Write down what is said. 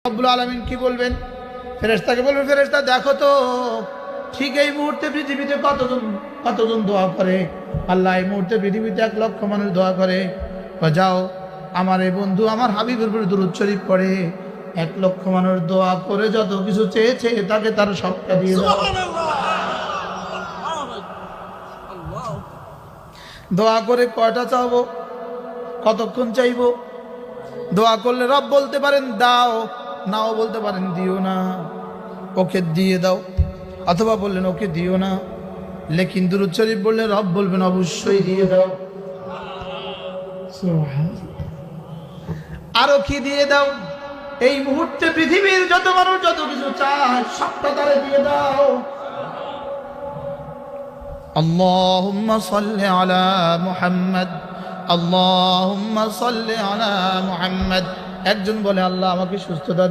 রব্বুল আলামিন কি বলবেন? ফেরেশতাকে বলবেন, ফেরেশতা দেখো তো ঠিক এই মুহূর্তে পৃথিবীতে কতজন দোয়া করে। আল্লাহ এই মুহূর্তে পৃথিবীতে 1 লক্ষ মানুষ দোয়া করে। যাও আমার এই বন্ধু আমার হাবিবের উপরে দুরূদ শরীফ পড়ে 1 লক্ষ মানুষ দোয়া করে যত কিছু চেয়েছে তাকে তার সবটা দিয়ে দাও। দোয়া করে কয়টা চাইবো, কতক্ষণ চাইবো? দোয়া করলে রব বলতে পারেন দাও, নাও বলতে পারেন দিও না। ওকে দিয়ে দাও, অথবা বললেন ওকে দিও না। লেকিন দুরূদ শরীফ বললে রব বলবেন অবশ্যই দিয়ে দাও। আরো কি দিয়ে দাও? এই মুহূর্তে পৃথিবীর যত মানুষ যত কিছু চায় সবটা তারে দিয়ে দাও। আল্লাহুম্মা সাল্লি আলা মুহাম্মদ, আল্লাহুম্মা সাল্লি আলা মুহাম্মদ। একজন বলে আল্লাহ আমাকে সুস্থতা দিন।